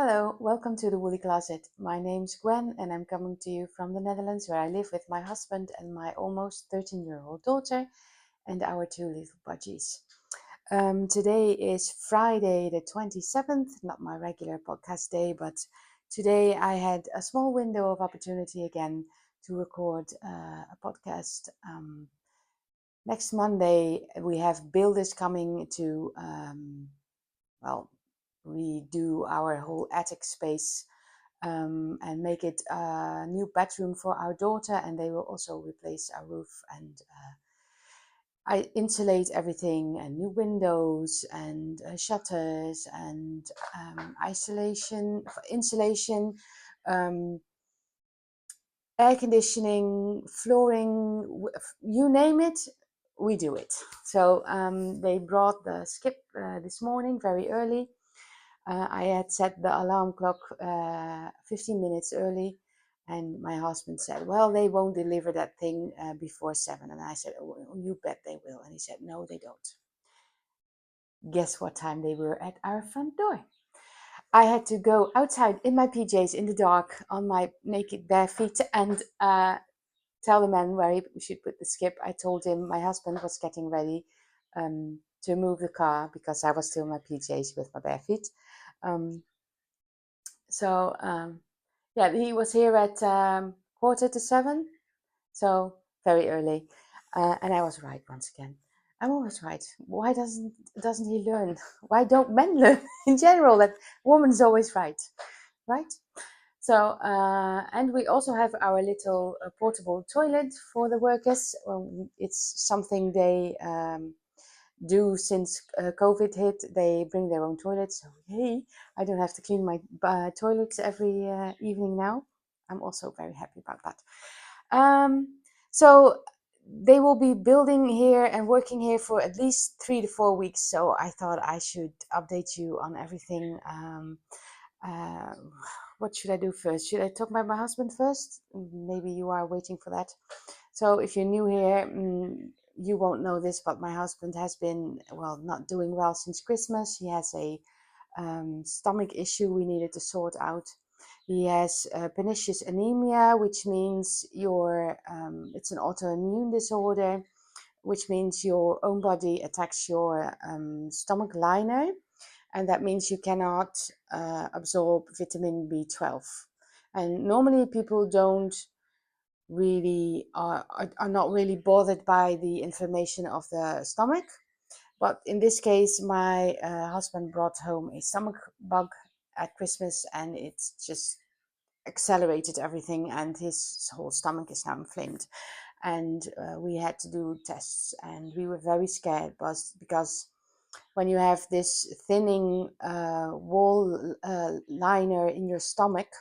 Hello, welcome to the Woolly Closet. My name's Gwen and I'm coming to you from the Netherlands where I live with my husband and my almost 13-year-old daughter and our two little budgies. Today is Friday the 27th, not my regular podcast day, but today I had a small window of opportunity again to record a podcast. Next Monday we have builders coming to, redo our whole attic space and make it a new bedroom for our daughter, and they will also replace our roof and I insulate everything and new windows and shutters and insulation, air conditioning, flooring, you name it, we do it. So they brought the skip this morning very early. I had set the alarm clock 15 minutes early, and my husband said, well, they won't deliver that thing before 7. And I said, oh, you bet they will. And he said, no, they don't. Guess what time they were at our front door? I had to go outside in my PJs in the dark on my naked bare feet and tell the man where he should put the skip. I told him my husband was getting ready to move the car because I was still in my PJs with my bare feet. Yeah, he was here at 6:45, so very early, and I was right once again. I'm always right. Why doesn't he learn? Why don't men learn in general that woman's always right, right? So, and we also have our little portable toilet for the workers. It's something they do since COVID hit. They bring their own toilets. So, hey, I don't have to clean my toilets every evening now. I'm also very happy about that. So they will be building here and working here for at least 3 to 4 weeks. So I thought I should update you on everything. What should I do first? Should I talk about my husband first? Maybe you are waiting for that. So if you're new here, you won't know this, but my husband has been, not doing well since Christmas. He has a stomach issue we needed to sort out. He has pernicious anemia, which means it's an autoimmune disorder, which means your own body attacks your stomach liner, and that means you cannot absorb vitamin B12. And normally people don't really are not really bothered by the inflammation of the stomach. But in this case, my husband brought home a stomach bug at Christmas, and it's just accelerated everything, and his whole stomach is now inflamed. And we had to do tests, and we were very scared because when you have this thinning wall liner in your stomach,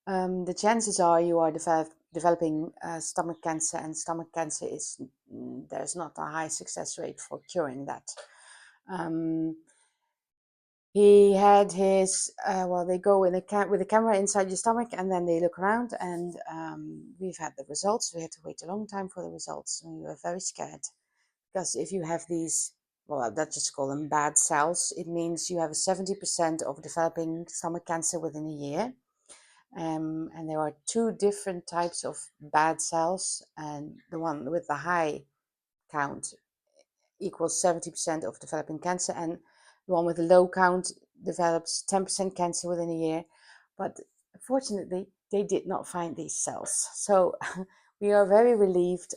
the chances are you are developing stomach cancer, and stomach cancer there's not a high success rate for curing that. He had his, they go with a camera inside your stomach, and then they look around, and we've had the results. We had to wait a long time for the results, and we were very scared. Because if you have these, let's just call them bad cells, it means you have a 70% of developing stomach cancer within a year. And there are 2 different types of bad cells, and the one with the high count equals 70% of developing cancer, and the one with the low count develops 10% cancer within a year. But fortunately, they did not find these cells. So we are very relieved.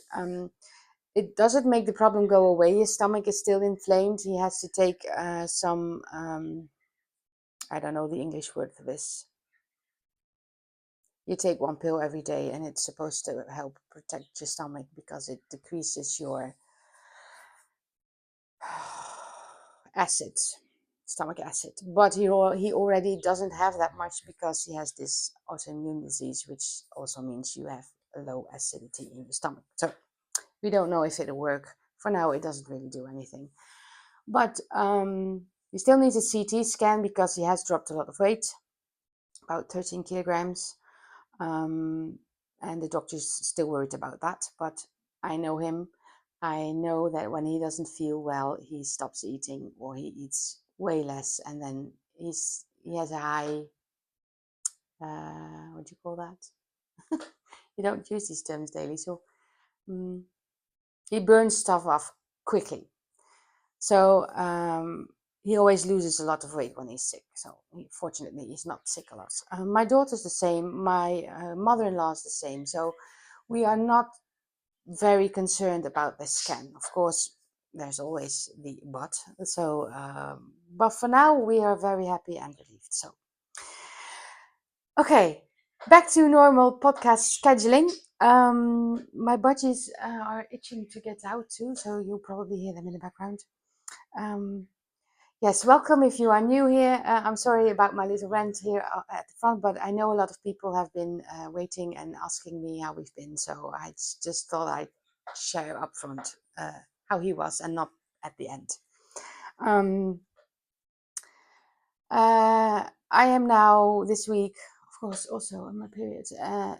It doesn't make the problem go away. His stomach is still inflamed. He has to take some, I don't know the English word for this. You take 1 pill every day, and it's supposed to help protect your stomach because it decreases your stomach acid. But he already doesn't have that much because he has this autoimmune disease, which also means you have a low acidity in your stomach. So we don't know if it'll work. For now, it doesn't really do anything. But he still needs a CT scan because he has dropped a lot of weight, about 13 kilograms. And the doctor's still worried about that, but I know him. I know that when he doesn't feel well, he stops eating, or he eats way less, and then he has a high, what do you call that? You don't use these terms daily, so he burns stuff off quickly. So he always loses a lot of weight when he's sick. So fortunately, he's not sick a lot. My daughter's the same. My mother-in-law is the same. So we are not very concerned about the scan. Of course, there's always the but. So, but for now, we are very happy and relieved. So, okay, back to normal podcast scheduling. My budgies are itching to get out too, so you'll probably hear them in the background. Yes, welcome if you are new here. I'm sorry about my little rant here at the front, but I know a lot of people have been waiting and asking me how we've been, so I just thought I'd share up front how he was and not at the end. I am now this week, of course, also on my period,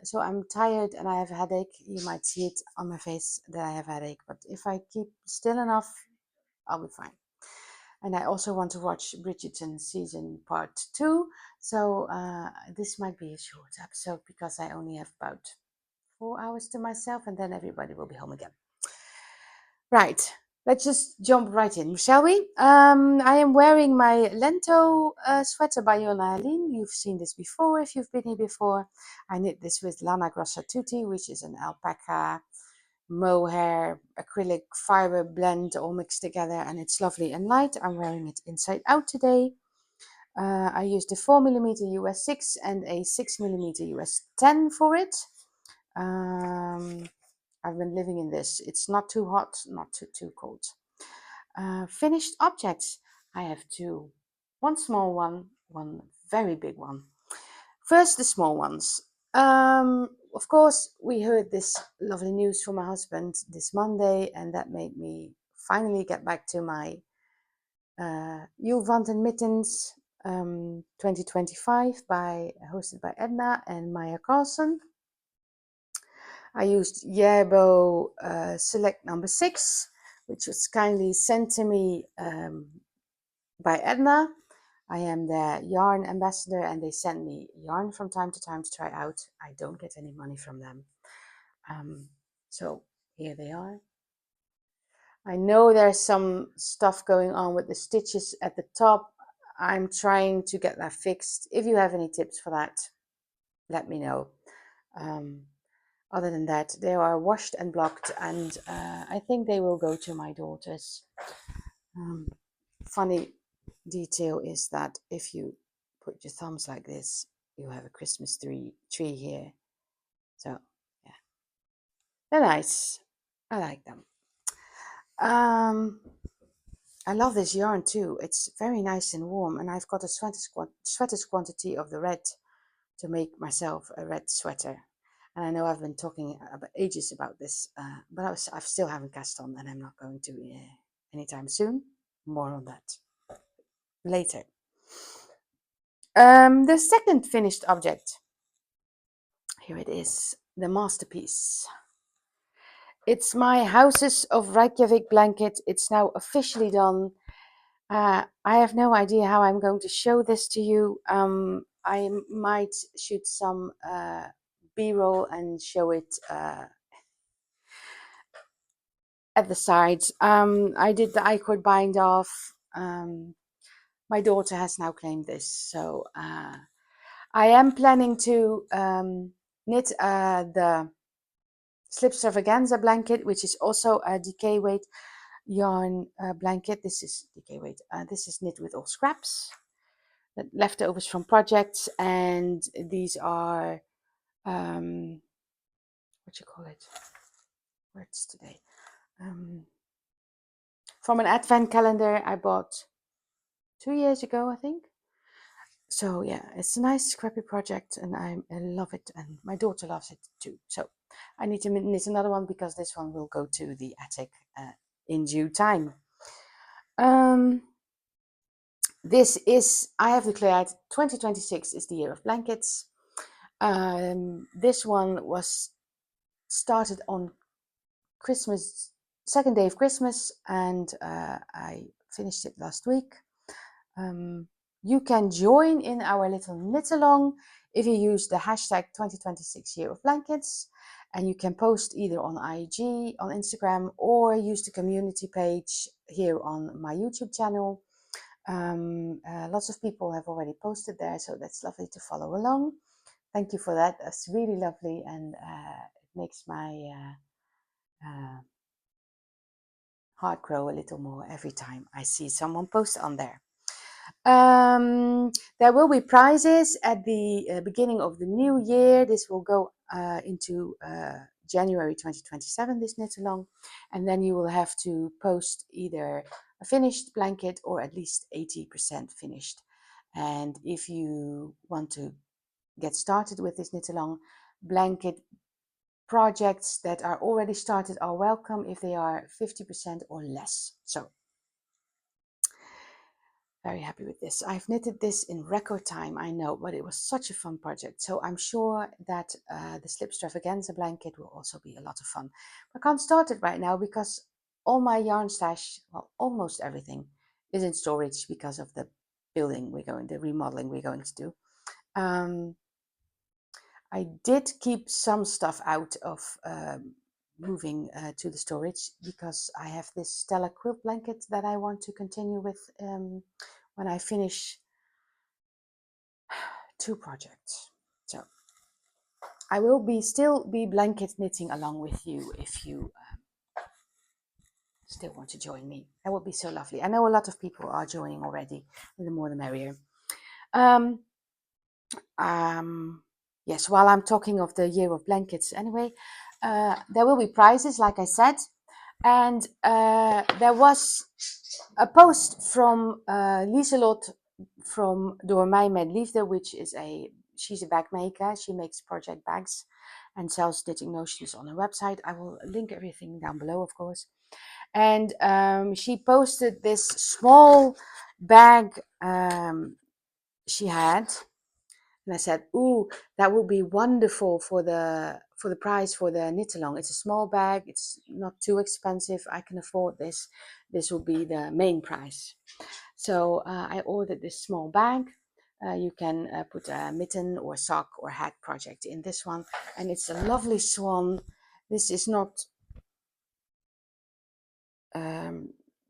so I'm tired and I have a headache. You might see it on my face that I have a headache, but if I keep still enough, I'll be fine. And I also want to watch Bridgerton season part 2. So this might be a short episode because I only have about 4 hours to myself and then everybody will be home again. Right, let's just jump right in, shall we? I am wearing my Lento sweater by Jonna Helin. You've seen this before if you've been here before. I knit this with Lana Grossa Tutti, which is an alpaca mohair acrylic fiber blend all mixed together, and it's lovely and light. I'm wearing it inside out today. I used a 4mm US 6 and a 6mm US 10 for it. I've been living in this. It's not too hot, not too cold. Finished objects. I have two. One small one, one very big one. First, the small ones. Of course, we heard this lovely news from my husband this Monday, and that made me finally get back to my Julvanten mittens 2025 hosted by Eddna and Maya Carlson. I used Yerbo Select number 6, which was kindly sent to me by Eddna. I am their yarn ambassador and they send me yarn from time to time to try out. I don't get any money from them. So here they are. I know there's some stuff going on with the stitches at the top. I'm trying to get that fixed. If you have any tips for that, let me know. Other than that, they are washed and blocked and I think they will go to my daughters. Funny detail is that if you put your thumbs like this, you have a Christmas tree here. So yeah, they're nice. I like them. I love this yarn too. It's very nice and warm, and I've got a sweater's quantity of the red to make myself a red sweater. And I know I've been talking about ages about this, but I still haven't cast on, and I'm not going to anytime soon. More on that later. The second finished object. Here it is, the masterpiece. It's my Houses of Reykjavik blanket. It's now officially done. I have no idea how I'm going to show this to you. I might shoot some B-roll and show it at the sides. I did the I-cord bind off. My daughter has now claimed this, so I am planning to knit the slip extravaganza blanket, which is also a decay weight yarn blanket. This is decay weight. This is knit with all scraps, leftovers from projects, and these are what you call it? Words today. From an advent calendar I bought 2 years ago, I think. So yeah, it's a nice scrappy project and I love it, and my daughter loves it too. So I need to knit another one because this one will go to the attic in due time. This is, I have declared 2026 is the year of blankets. This one was started on Christmas, second day of Christmas, and I finished it last week. you can join in our little knit along if you use the hashtag 2026 year of blankets, and you can post either on IG, on Instagram, or use the community page here on my YouTube channel. Lots of people have already posted there, so that's lovely to follow along. Thank you for that. That's really lovely, and it makes my heart grow a little more every time I see someone post on there. There will be prizes at the beginning of the new year. This will go into January 2027, this knit along, and then you will have to post either a finished blanket or at least 80% finished. And if you want to get started with this knit along, blanket projects that are already started are welcome if they are 50% or less. So very happy with this. I've knitted this in record time, I know, but it was such a fun project. So I'm sure that the slip extravaganza blanket will also be a lot of fun. I can't start it right now because all my yarn stash, well, almost everything, is in storage because of the the remodeling we're going to do. I did keep some stuff out of moving to the storage because I have this Stella quilt blanket that I want to continue with when I finish 2 projects. So I will still be blanket knitting along with you if you still want to join me. That would be so lovely. I know a lot of people are joining already, and the more the merrier. Yes, while I'm talking of the year of blankets anyway, there will be prizes, like I said, and there was a post from Lieselot from Door Mij met Liefde, which is she's a bag maker. She makes project bags and sells knitting notions on her website. I will link everything down below, of course. And she posted this small bag she had. And I said, "Ooh, that would be wonderful for the price for the knit along. It's a small bag. It's not too expensive. I can afford this. This will be the main price." So I ordered this small bag. You can put a mitten or sock or hat project in this one, and it's a lovely swan. This is not.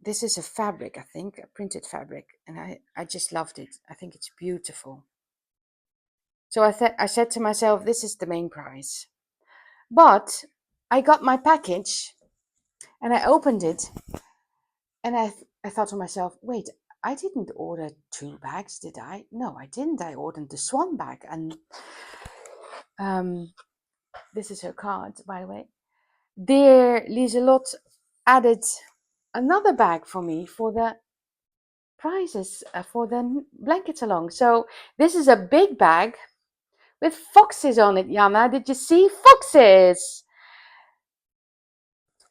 This is a fabric, I think, a printed fabric, and I just loved it. I think it's beautiful. So I said to myself, this is the main prize. But I got my package and I opened it and I thought to myself, wait, I didn't order 2 bags, did I? No, I didn't. I ordered the swan bag. And this is her card, by the way. Dear Lieselot added another bag for me for the prizes for the blankets along. So this is a big bag with foxes on it, Jonna. Did you see foxes?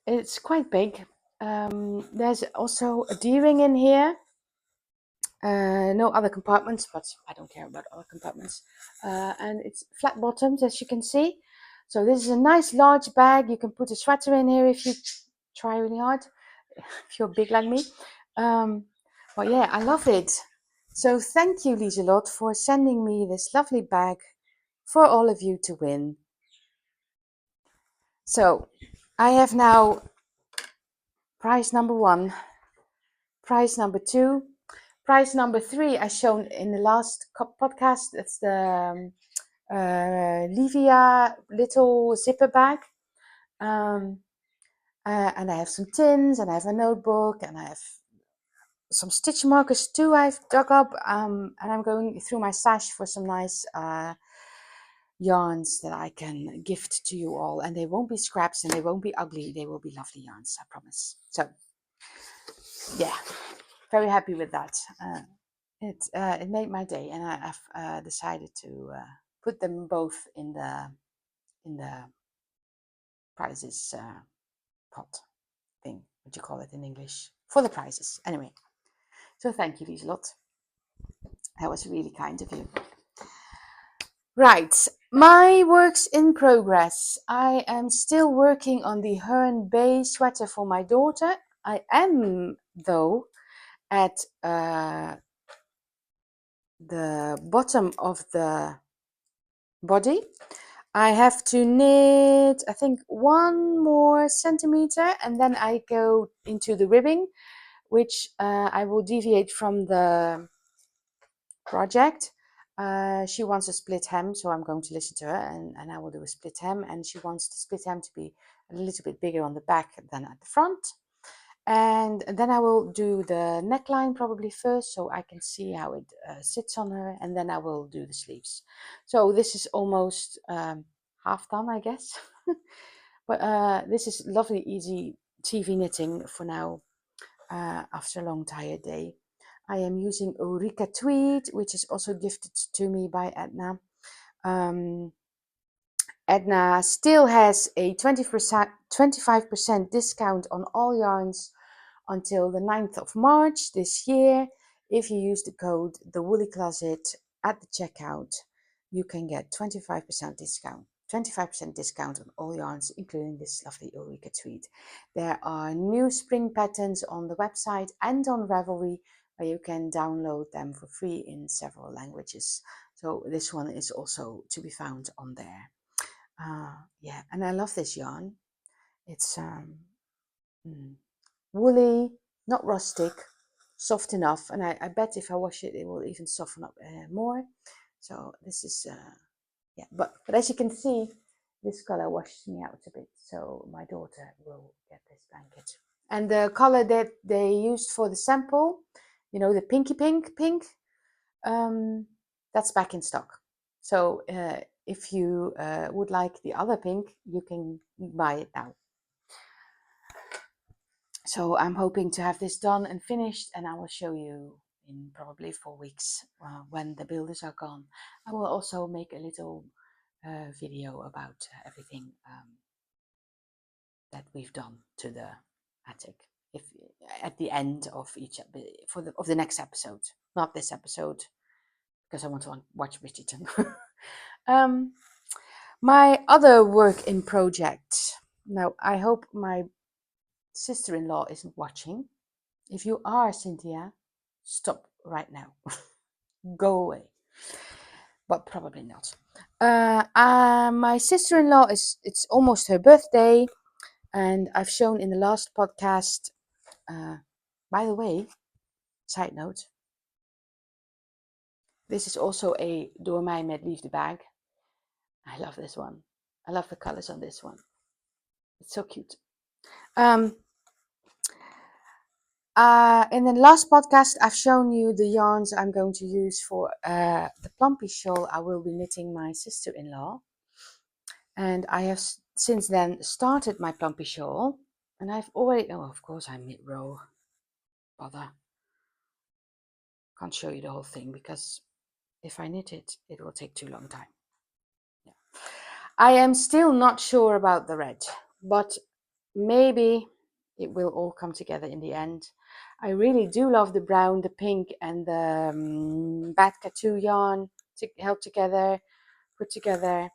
It's quite big. There's also a D-ring in here. No other compartments, but I don't care about other compartments. And it's flat bottoms, as you can see. So this is a nice large bag. You can put a sweater in here if you try really hard, if you're big like me. But yeah, I love it. So thank you, Lieselot, for sending me this lovely bag for all of you to win. So I have now prize number 1, prize number 2, prize number 3 as shown in the last podcast. That's the Livia little zipper bag. And I have some tins, and I have a notebook, and I have some stitch markers too I've dug up. And I'm going through my stash for some nice yarns that I can gift to you all. And they won't be scraps and they won't be ugly. They will be lovely yarns, I promise. So yeah, very happy with that. It made my day, and I've decided to put them both in the prizes pot thing. What do you call it in English? For the prizes, anyway. So thank you, Lieselot. That was really kind of you. Right, my works in progress. I am still working on the Herne Bay sweater for my daughter. I am, though, at the bottom of the body, I have to knit, I think, 1 more centimeter, and then I go into the ribbing, which I will deviate from the project. She wants a split hem, so I'm going to listen to her, and I will do a split hem, and she wants the split hem to be a little bit bigger on the back than at the front. And then I will do the neckline probably first, so I can see how it sits on her, and then I will do the sleeves. So this is almost half done, I guess. But this is lovely, easy TV knitting for now, after a long, tired day. I am using Ulrika Tweed, which is also gifted to me by Eddna. Eddna still has a 25% discount on all yarns until the 9th of March this year. If you use the code The Woolly Closet at the checkout, you can get 25% discount. 25% discount on all yarns, including this lovely Ulrika Tweed. There are new spring patterns on the website and on Ravelry, where you can download them for free in several languages. So this one is also to be found on there. Yeah, and I love this yarn. It's woolly, not rustic, soft enough, and I bet if I wash it, it will even soften up more. So this is, yeah, but as you can see, this color washes me out a bit, so my daughter will get this blanket. And the color that they used for the sample, you know, the pinky pink, that's back in stock. So if you would like the other pink, you can buy it now. So I'm hoping to have this done and finished, and I will show you in probably 4 weeks when the builders are gone. I will also make a little video about everything that we've done to the attic, if at the end of each of the next episode, not this episode, because I want to watch Bridgerton. My other work in project. Now, I hope my sister-in-law isn't watching. If you are, Cynthia, stop right now. Go away. But probably not. My sister-in-law it's almost her birthday, and I've shown in the last podcast. By the way, side note, this is also a Door mij met liefde bag. I love this one. I love the colors on this one. It's so cute. In the last podcast, I've shown you the yarns I'm going to use for the Plumpy shawl I will be knitting my sister-in-law. And I have since then started my Plumpy shawl. And I've already, oh, of course, I'm mid-row. Bother. Can't show you the whole thing because if I knit it, it will take too long time. Yeah. I am still not sure about the red, but maybe it will all come together in the end. I really do love the brown, the pink, and the Bad Tattoo yarn to help together, put together.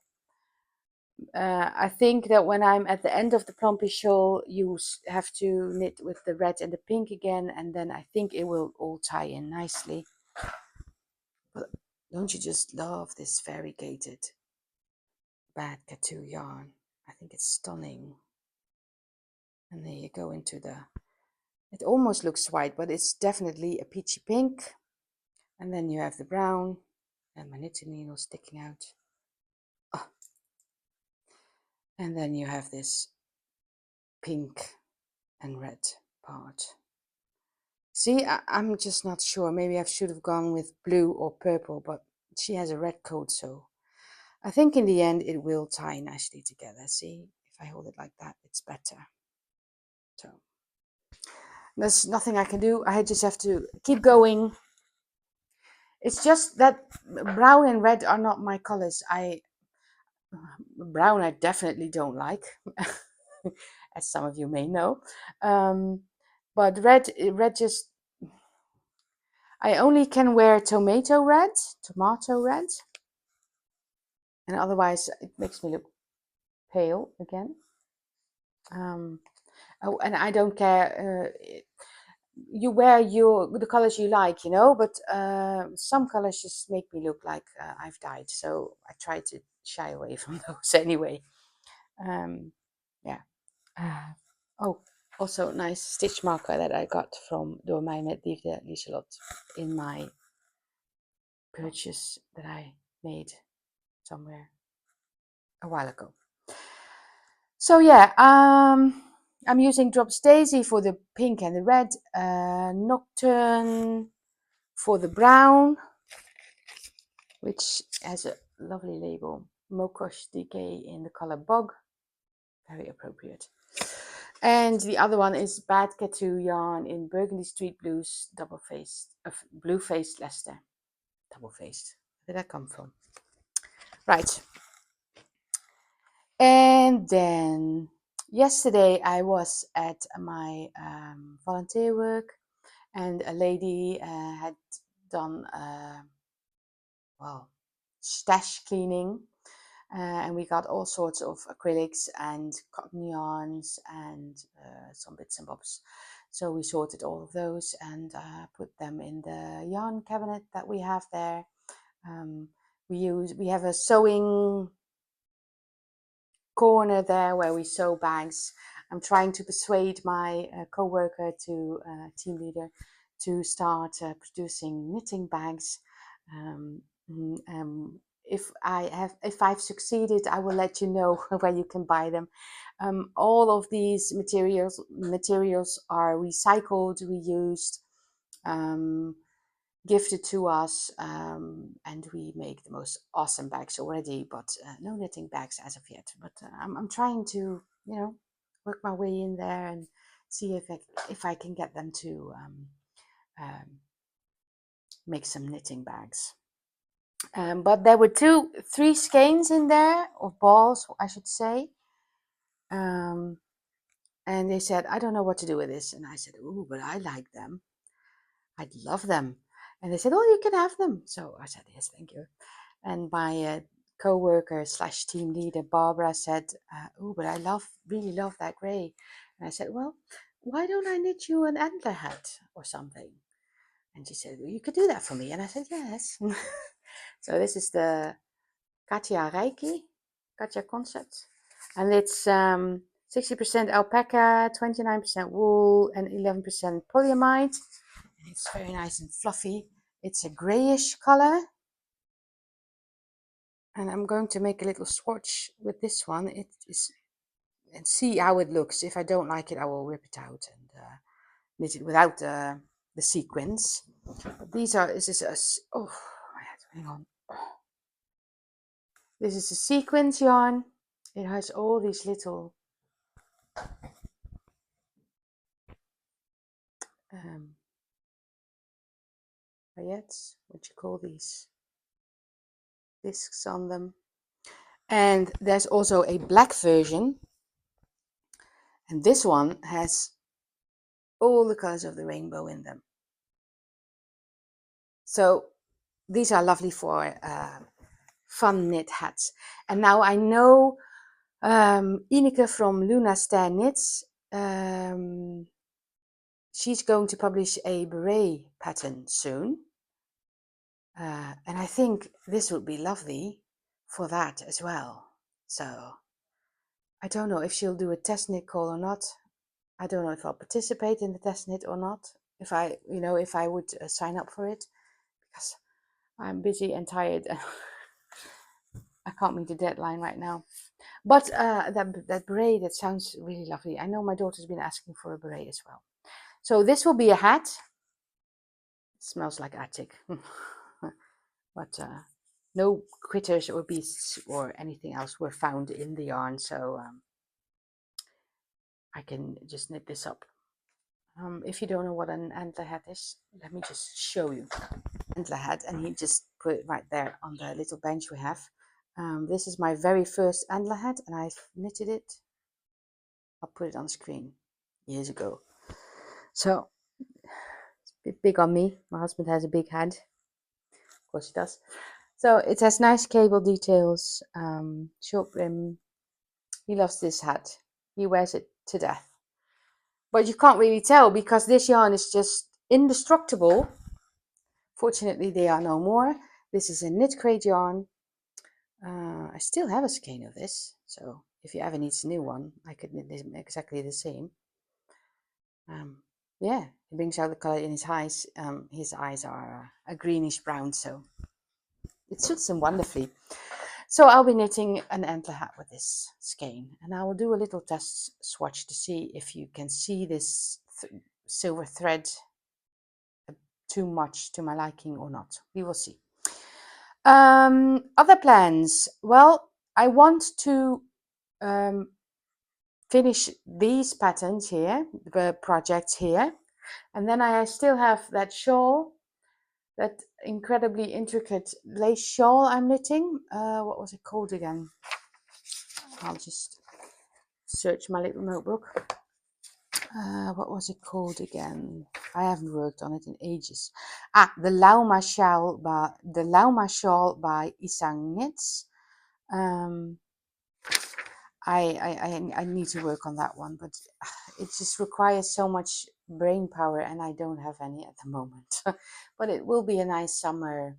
I think that when I'm at the end of the Plumpy shawl, you have to knit with the red and the pink again, and then I think it will all tie in nicely. But don't you just love this variegated Bad Tattoo yarn? I think it's stunning. And there you go into the, it almost looks white, but it's definitely a peachy pink. And then you have the brown, and my knitting needle sticking out. Oh. And then you have this pink and red part. See, I'm just not sure. Maybe I should have gone with blue or purple, but she has a red coat, so I think in the end it will tie nicely together. See, if I hold it like that, it's better. So there's nothing I can do. I just have to keep going. It's just that brown and red are not my colors. Brown I definitely don't like, as some of you may know. But red just, I only can wear tomato red, and otherwise it makes me look pale again. Oh, and I don't care. you wear the colors you like, you know, but some colors just make me look like I've died. So I try to shy away from those anyway. Yeah. Oh, also nice stitch marker that I got from door my met liefde Lieselot in my purchase that I made somewhere a while ago. So yeah, I'm using Drops Daisy for the pink and the red, Nocturne for the brown, which has a lovely label, Mokosh DK in the color Bog, very appropriate. And the other one is Bad Tattoo yarn in Burgundy Street Blues, double-faced, blue-faced Leicester, double-faced. Where did that come from? Right. And then yesterday I was at my volunteer work, and a lady had done stash cleaning, and we got all sorts of acrylics and cotton yarns and some bits and bobs. So we sorted all of those and put them in the yarn cabinet that we have there. We have a sewing corner there where we sew bags. I'm trying to persuade my co-worker team leader to start producing knitting bags. If I've succeeded, I will let you know where you can buy them. All of these materials are recycled, reused, gifted to us, and we make the most awesome bags already, but no knitting bags as of yet. But I'm trying to, work my way in there and see if I can get them to make some knitting bags. But there were three skeins in there, or balls, I should say. And they said, I don't know what to do with this. And I said, oh, but I like them. I'd love them. And they said, oh, you can have them. So I said, yes, thank you. And my co-worker / team leader, Barbara, said, oh, but I really love that grey. And I said, well, why don't I knit you an antler hat or something? And she said, well, you could do that for me. And I said, yes. So this is the Katja concept. And it's 60% alpaca, 29% wool, and 11% polyamide. And it's very nice and fluffy. It's a grayish color. And I'm going to make a little swatch with this one. It is, and see how it looks. If I don't like it, I will rip it out and knit it without the sequins. But this is hang on. This is a sequins yarn. It has all these little paillettes, what you call these, discs on them. And there's also a black version. And this one has all the colors of the rainbow in them. So these are lovely for fun knit hats. And now I know Ineke from Luna Stair Knits, she's going to publish a beret pattern soon. And I think this would be lovely for that as well. So I don't know if she'll do a test knit call or not. I don't know if I'll participate in the test knit or not. If I would sign up for it, because I'm busy and tired. I can't meet the deadline right now. But that beret, that sounds really lovely. I know my daughter's been asking for a beret as well. So this will be a hat. It smells like attic. But no critters or beasts or anything else were found in the yarn. So I can just knit this up. If you don't know what an antler hat is, let me just show you. Antler hat, and he just put it right there on the little bench we have. This is my very first antler hat, and I've knitted it. I'll put it on the screen years ago. So it's a bit big on me. My husband has a big head. Of course he does. So it has nice cable details, short brim. He loves this hat. He wears it to death. But you can't really tell because this yarn is just indestructible. Fortunately, they are no more. This is a knit crate yarn. I still have a skein of this, so if you ever need a new one, I could knit this exactly the same. Yeah, it brings out the color in his eyes. His eyes are a greenish brown, so it suits him wonderfully. So I'll be knitting an antler hat with this skein, and I will do a little test swatch to see if you can see this silver thread too much to my liking or not. We will see. Other plans. Well, I want to finish these patterns here, the projects here, and then I still have that shawl, that incredibly intricate lace shawl I'm knitting. What was it called again? I'll just search my little notebook. What was it called again? I haven't worked on it in ages. The Lauma shawl by Isang Knits. I need to work on that one, but it just requires so much brain power, and I don't have any at the moment. But it will be a nice summer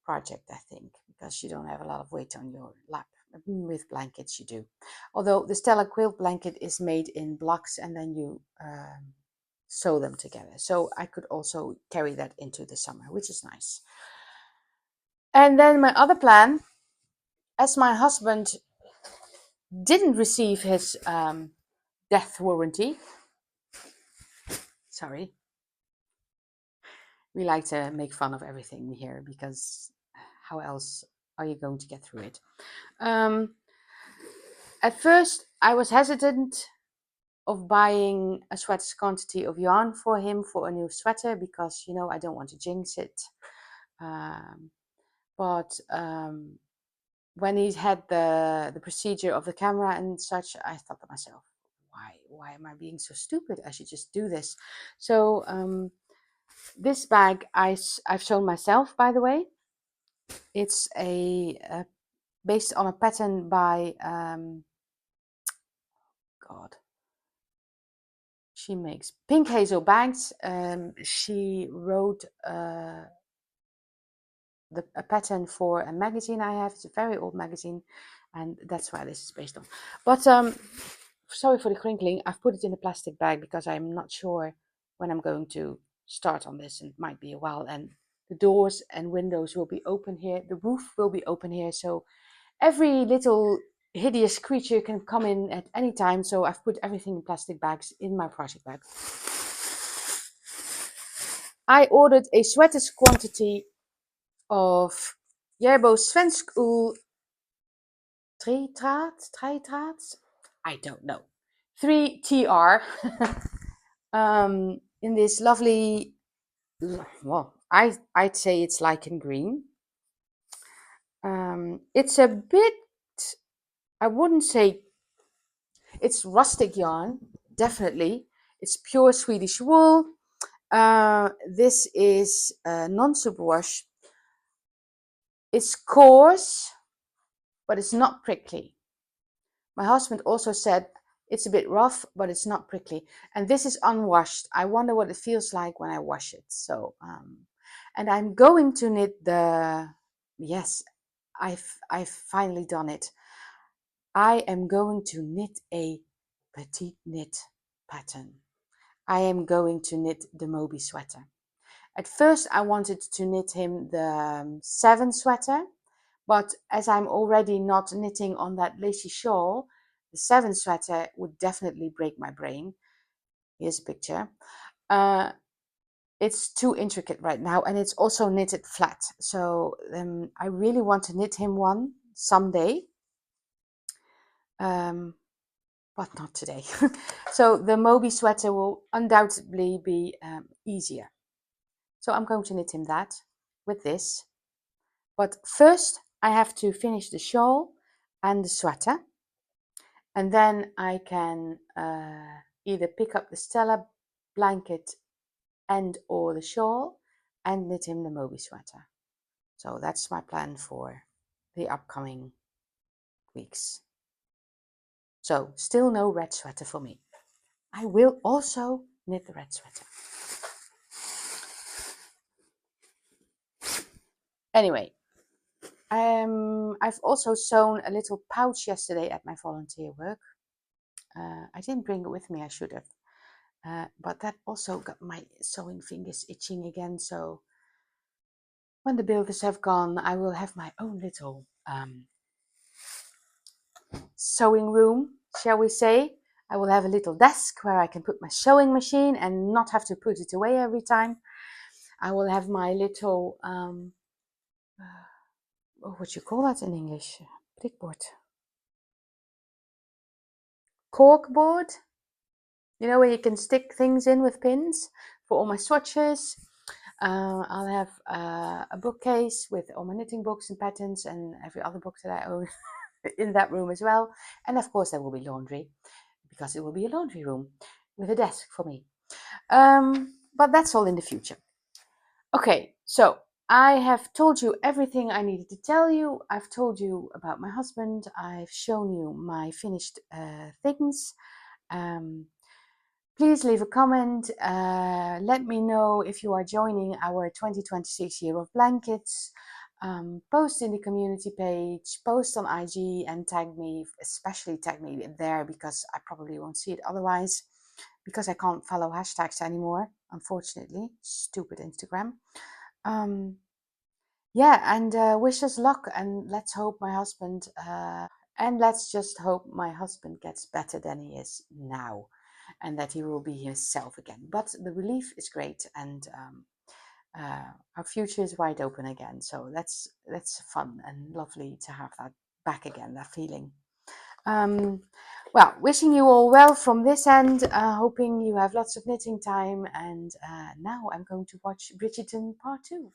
project, I think, because you don't have a lot of weight on your lap. With blankets, you do. Although the Stella quilt blanket is made in blocks, and then you sew them together. So I could also carry that into the summer, which is nice. And then my other plan, as my husband didn't receive his death warranty. Sorry. We like to make fun of everything here because how else are you going to get through it? At first, I was hesitant of buying a sweater's quantity of yarn for him for a new sweater because, you know, I don't want to jinx it. But when he had the procedure of the camera and such, I thought to myself, why am I being so stupid? I should just do this. So this bag I've sewn myself, by the way. It's based on a pattern by God. She makes pink hazel bags. She wrote a pattern for a magazine I have. It's a very old magazine, and that's why this is based on. But sorry for the crinkling. I've put it in a plastic bag because I'm not sure when I'm going to start on this, and it might be a while. And the doors and windows will be open here. The roof will be open here, so every little hideous creature can come in at any time. So I've put everything in plastic bags in my project bag. I ordered a sweater's quantity of Jerbo Svensk Ull Tritraat. I don't know. 3TR. In this lovely, well, I'd say it's lichen green. It's a bit, I wouldn't say, it's rustic yarn, definitely. It's pure Swedish wool. This is non-superwash. It's coarse, but it's not prickly. My husband also said it's a bit rough, but it's not prickly. And this is unwashed. I wonder what it feels like when I wash it. So, and I'm going to knit yes, I've finally done it. I am going to knit a petite knit pattern. I am going to knit the Moby sweater. At first, I wanted to knit him the 7 sweater, but as I'm already not knitting on that lacy shawl, the 7 sweater would definitely break my brain. Here's a picture. It's too intricate right now, and it's also knitted flat. So I really want to knit him one someday, but not today. So the Moby sweater will undoubtedly be easier. So I'm going to knit him that with this. But first I have to finish the shawl and the sweater. And then I can either pick up the Stella blanket and or the shawl and knit him the Moby sweater. So that's my plan for the upcoming weeks. So still no red sweater for me. I will also knit the red sweater. Anyway, I've also sewn a little pouch yesterday at my volunteer work. I didn't bring it with me, I should have. But that also got my sewing fingers itching again. So when the builders have gone, I will have my own little sewing room, shall we say. I will have a little desk where I can put my sewing machine and not have to put it away every time. I will have my little, what would you call that in English? Prikbord. Cork board. You know, where you can stick things in with pins for all my swatches. I'll have a bookcase with all my knitting books and patterns and every other book that I own in that room as well. And of course there will be laundry, because it will be a laundry room with a desk for me. But that's all in the future. Okay, so I have told you everything I needed to tell you. I've told you about my husband. I've shown you my finished things. Please leave a comment. Let me know if you are joining our 2026 Year of Blankets. Post in the community page, post on IG and tag me, especially tag me there, because I probably won't see it otherwise, because I can't follow hashtags anymore, unfortunately. Stupid Instagram. Yeah, and wish us luck, and let's hope my husband, and let's just hope my husband gets better than he is now, and that he will be himself again. But the relief is great, and our future is wide open again. So that's fun and lovely to have that back again, that feeling. Well, wishing you all well from this end, hoping you have lots of knitting time, and now I'm going to watch Bridgerton Part 2.